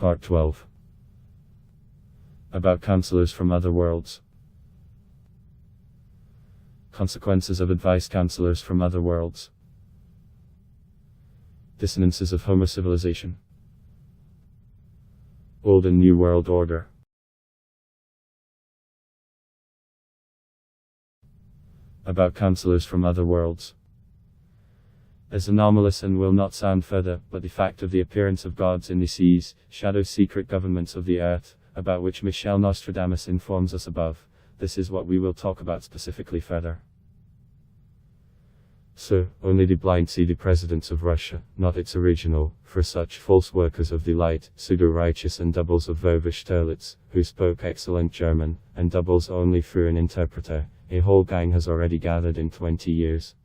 Part 12. About counselors from other worlds. Consequences of advice counselors from other worlds. Dissonances of Homo civilization. Old and New World Order. About counselors from other worlds. As anomalous and will not sound further, but the fact of the appearance of gods in the seas, shadow secret governments of the earth, about which Michel Nostradamus informs us above, this is what we will talk about specifically further. So, only the blind see the presidents of Russia, not its original, for such false workers of the light, pseudo-righteous and doubles of Vovich who spoke excellent German, and doubles only through an interpreter, a whole gang has already gathered in 20 years.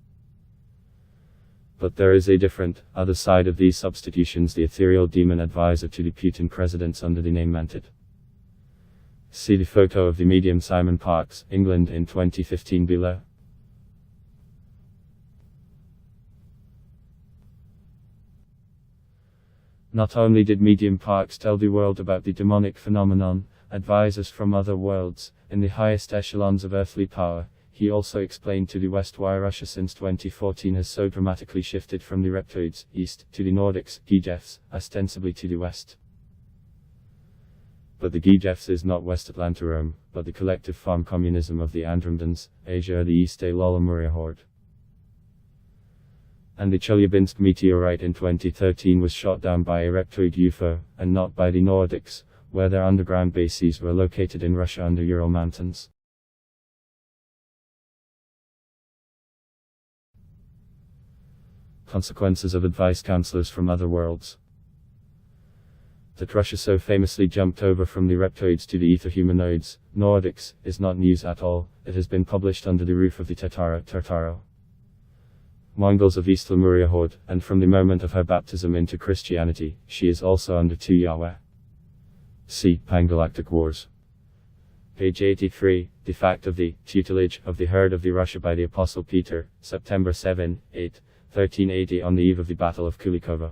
But there is a different, other side of these substitutions, the ethereal demon advisor to the Putin presidents under the name Manted. See the photo of the medium Simon Parkes, England in 2015 below. Not only did medium Parkes tell the world about the demonic phenomenon, advisors from other worlds, in the highest echelons of earthly power, he also explained to the West why Russia since 2014 has so dramatically shifted from the reptoids, east, to the Nordics, Gijefs, ostensibly to the west. But the Gijefs is not West Atlanta Rome, but the collective farm communism of the Andromedans, Asia or the East a Lolamuria horde. And the Chelyabinsk meteorite in 2013 was shot down by a reptoid UFO, and not by the Nordics, where their underground bases were located in Russia under Ural Mountains. Consequences of advice counselors from other worlds. That Russia so famously jumped over from the reptoids to the ether humanoids, Nordics, is not news at all. It has been published under the roof of the Tartaro Mongols of East Lemuria horde, and from the moment of her baptism into Christianity, she is also under 2 Yahweh. See Pangalactic Wars. Page 83, the fact of the tutelage of the herd of the Russia by the Apostle Peter, September 7, 8, 1380 on the eve of the Battle of Kulikovo.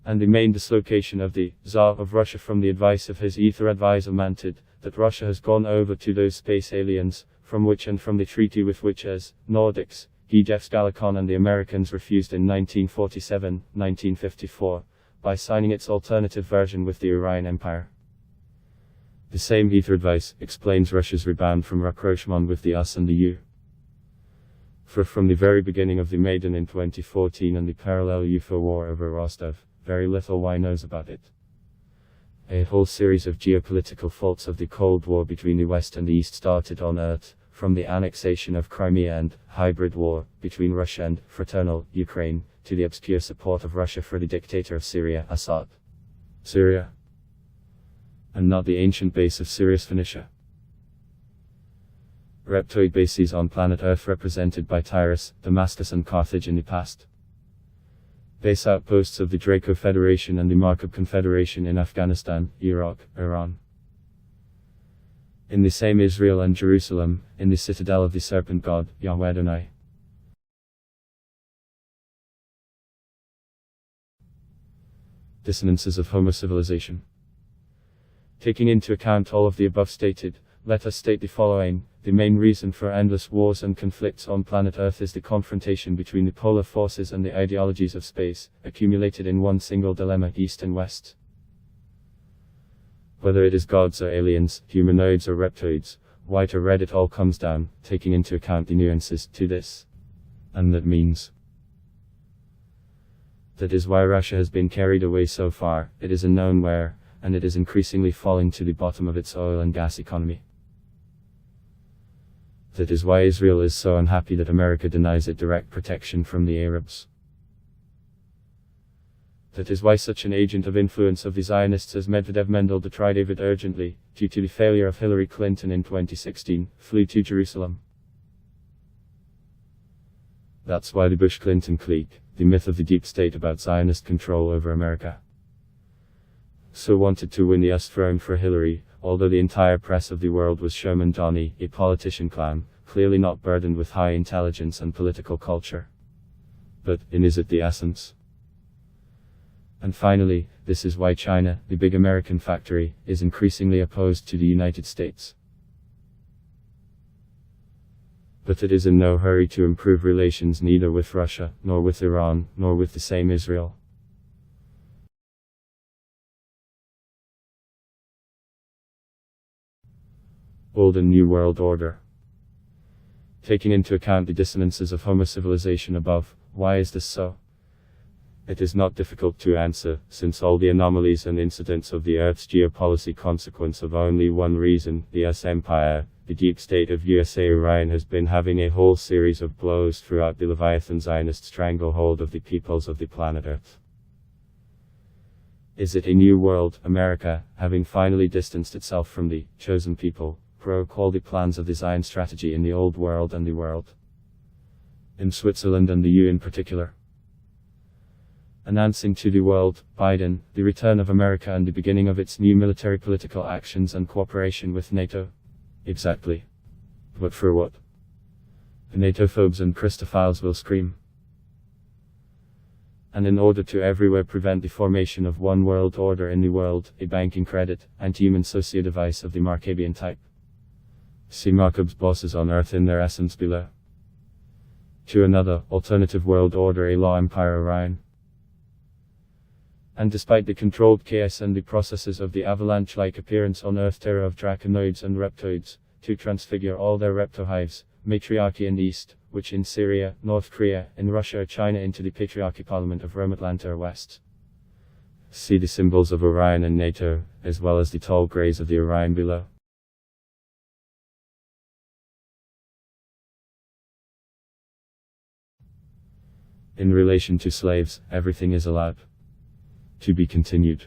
And the main dislocation of the Tsar of Russia from the advice of his ether advisor Manted, that Russia has gone over to those space aliens, from which and from the treaty with which as Nordics, Gijefs Galakon and the Americans refused in 1947, 1954, by signing its alternative version with the Orion Empire. The same ether advice explains Russia's rebound from rapprochement with the us and the you. For from the very beginning of the Maidan in 2014 and the parallel UFO war over Rostov, very little one knows about it. A whole series of geopolitical faults of the Cold War between the West and the East started on Earth, from the annexation of Crimea and hybrid war between Russia and fraternal Ukraine, to the obscure support of Russia for the dictator of Syria, Assad. Syria, and not the ancient base of Sirius Phoenicia. Reptoid bases on planet Earth represented by Tyrus, Damascus and Carthage in the past. Base outposts of the Draco Federation and the Markov Confederation in Afghanistan, Iraq, Iran. In the same Israel and Jerusalem, in the citadel of the serpent god, Yahweh Adonai. Dissonances of Homo civilization. Taking into account all of the above stated, let us state the following. The main reason for endless wars and conflicts on planet Earth is the confrontation between the polar forces and the ideologies of space, accumulated in one single dilemma, East and West. Whether it is gods or aliens, humanoids or reptoids, white or red, it all comes down, taking into account the nuances, to this. And that means. That is why Russia has been carried away so far, it is unknown where, and it is increasingly falling to the bottom of its oil and gas economy. That is why Israel is so unhappy that America denies it direct protection from the Arabs. That is why such an agent of influence of the Zionists as Medvedev Mendel de Tridavid urgently, due to the failure of Hillary Clinton in 2016, flew to Jerusalem. That's why the Bush-Clinton clique, the myth of the deep state about Zionist control over America, so wanted to win the US throne for Hillary, although the entire press of the world was Sherman Donny, a politician clown, clearly not burdened with high intelligence and political culture. But, is it the essence? And finally, this is why China, the big American factory, is increasingly opposed to the United States. But it is in no hurry to improve relations neither with Russia, nor with Iran, nor with the same Israel. Old and New World Order. Taking into account the dissonances of Homo civilization above, why is this so? It is not difficult to answer, since all the anomalies and incidents of the Earth's geopolicy consequence of only one reason, the US Empire. The deep state of USA Orion has been having a whole series of blows throughout the Leviathan Zionist stranglehold of the peoples of the planet Earth. Is it a new world, America, having finally distanced itself from the chosen people, broke all the plans of the Zion strategy in the old world and the world? In Switzerland and the EU in particular. Announcing to the world, Biden, the return of America and the beginning of its new military political actions and cooperation with NATO. Exactly. But for what? The NATO-phobes and Christophiles will scream. And in order to everywhere prevent the formation of one world order in the world, a banking credit, anti-human socio-device of the Markabian type. See Markab's bosses on Earth in their essence below. To another, alternative world order, a law empire Orion. And despite the controlled chaos and the processes of the avalanche-like appearance on Earth terror of draconoids and reptoids, to transfigure all their reptohives, matriarchy in the East, which in Syria, North Korea, in Russia or China into the patriarchy parliament of Rome Atlanta or West. See the symbols of Orion and NATO, as well as the tall greys of the Orion below. In relation to slaves, everything is allowed. To be continued.